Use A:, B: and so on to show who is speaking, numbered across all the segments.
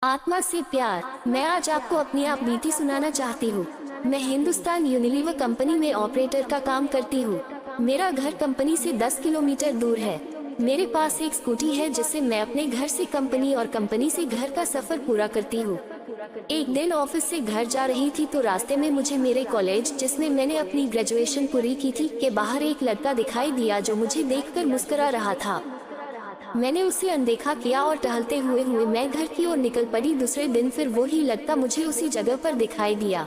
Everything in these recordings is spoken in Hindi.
A: आत्मा से प्यार। मैं आज आपको अपनी आप बीती सुनाना चाहती हूँ। मैं हिंदुस्तान यूनिलीवर कंपनी में ऑपरेटर का काम करती हूँ। मेरा घर कंपनी से 10 किलोमीटर दूर है। मेरे पास एक स्कूटी है जिससे मैं अपने घर से कंपनी और कंपनी से घर का सफर पूरा करती हूँ। एक दिन ऑफिस से घर जा रही थी तो रास्ते में मुझे मेरे कॉलेज, जिसमें मैंने अपनी ग्रेजुएशन पूरी की थी, के बाहर एक लड़का दिखाई दिया जो मुझे देखकर मुस्कुरा रहा था। मैंने उसे अनदेखा किया और टहलते हुए मैं घर की ओर निकल पड़ी। दूसरे दिन फिर वो ही लड़का मुझे उसी जगह पर दिखाई दिया।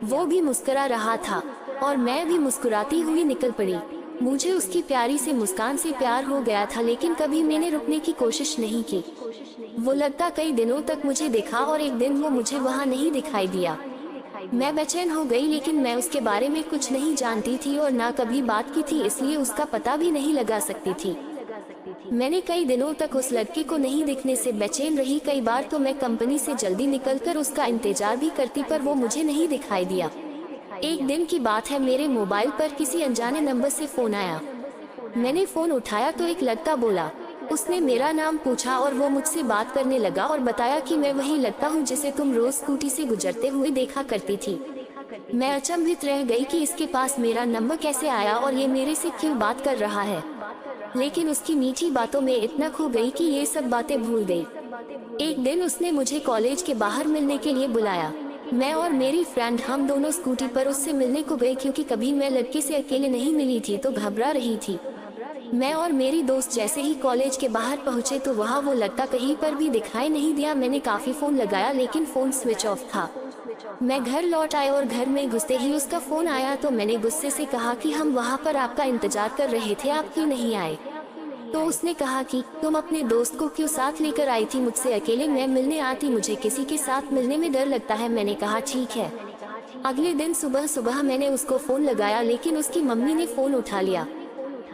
A: वो भी मुस्कुरा रहा था और मैं भी मुस्कुराती हुई निकल पड़ी। मुझे उसकी प्यारी से मुस्कान से प्यार हो गया था, लेकिन कभी मैंने रुकने की कोशिश नहीं की। वो लड़का कई दिनों तक मुझे देखा और एक दिन वो मुझे वहाँ नहीं दिखाई दिया। मैं बेचैन हो गई, लेकिन मैं उसके बारे में कुछ नहीं जानती थी और ना कभी बात की थी, इसलिए उसका पता भी नहीं लगा सकती थी। मैंने कई दिनों तक उस लड़के को नहीं दिखने से बेचैन रही। कई बार तो मैं कंपनी से जल्दी निकलकर उसका इंतजार भी करती, पर वो मुझे नहीं दिखाई दिया। एक दिन की बात है, मेरे मोबाइल पर किसी अनजाने नंबर से फोन आया। मैंने फोन उठाया तो एक लड़का बोला। उसने मेरा नाम पूछा और वो मुझसे बात करने लगा और बताया कि मैं वही लड़का हूँ जिसे तुम रोज स्कूटी से गुजरते हुए देखा करती थी। मैं अचंभित रह गई कि इसके पास मेरा नंबर कैसे आया और ये मेरे से क्यों बात कर रहा है, लेकिन उसकी मीठी बातों में इतना खो गई कि ये सब बातें भूल गई। एक दिन उसने मुझे कॉलेज के बाहर मिलने के लिए बुलाया। मैं और मेरी फ्रेंड हम दोनों स्कूटी पर उससे मिलने को गए, क्योंकि कभी मैं लड़के से अकेले नहीं मिली थी तो घबरा रही थी। मैं और मेरी दोस्त जैसे ही कॉलेज के बाहर पहुंचे तो वहाँ वो लड़का कहीं पर भी दिखाई नहीं दिया। मैंने काफी फोन लगाया, लेकिन फोन स्विच ऑफ था। मैं घर लौट आई और घर में घुसते ही उसका फोन आया तो मैंने गुस्से से कहा कि हम वहाँ पर आपका इंतजार कर रहे थे, आप क्यों नहीं आए। तो उसने कहा कि तुम अपने दोस्त को क्यों साथ लेकर आई थी, मुझसे अकेले मैं मिलने आती, मुझे किसी के साथ मिलने में डर लगता है। मैंने कहा ठीक है। अगले दिन सुबह सुबह मैंने उसको फोन लगाया, लेकिन उसकी मम्मी ने फोन उठा लिया।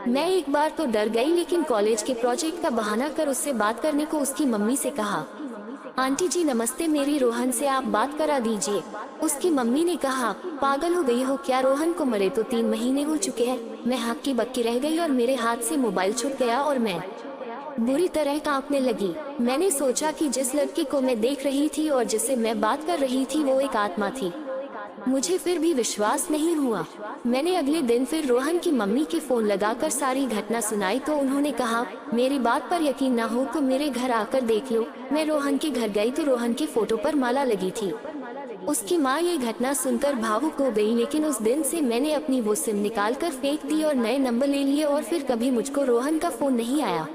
A: मैं एक बार तो डर गई, लेकिन कॉलेज के प्रोजेक्ट का बहाना कर उससे बात करने को उसकी मम्मी से कहा। आंटी जी नमस्ते, मेरी रोहन से आप बात करा दीजिए। उसकी मम्मी ने कहा, पागल हो गई हो क्या, रोहन को मरे तो 3 महीने हो चुके हैं। मैं हक्की बक्की रह गई और मेरे हाथ से मोबाइल छूट गया और मैं बुरी तरह कांपने लगी। मैंने सोचा कि जिस लड़के को मैं देख रही थी और जिससे मैं बात कर रही थी वो एक आत्मा थी। मुझे फिर भी विश्वास नहीं हुआ। मैंने अगले दिन फिर रोहन की मम्मी के फोन लगाकर सारी घटना सुनाई तो उन्होंने कहा, मेरी बात पर यकीन ना हो तो मेरे घर आकर देख लो। मैं रोहन के घर गई तो रोहन के फोटो पर माला लगी थी। उसकी माँ ये घटना सुनकर भावुक हो गई, लेकिन उस दिन से मैंने अपनी वो सिम निकाल कर फेंक दी और नए नंबर ले लिए और फिर कभी मुझको रोहन का फोन नहीं आया।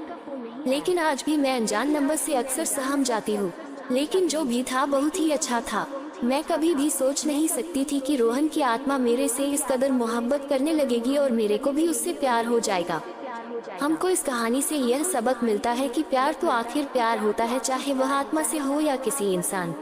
A: लेकिन आज भी मैं अनजान नंबर से अक्सर सहम जाती हूँ, लेकिन जो भी था बहुत ही अच्छा था। मैं कभी भी सोच नहीं सकती थी कि रोहन की आत्मा मेरे से इस कदर मोहब्बत करने लगेगी और मेरे को भी उससे प्यार हो जाएगा। हमको इस कहानी से यह सबक मिलता है कि प्यार तो आखिर प्यार होता है, चाहे वह आत्मा से हो या किसी इंसान।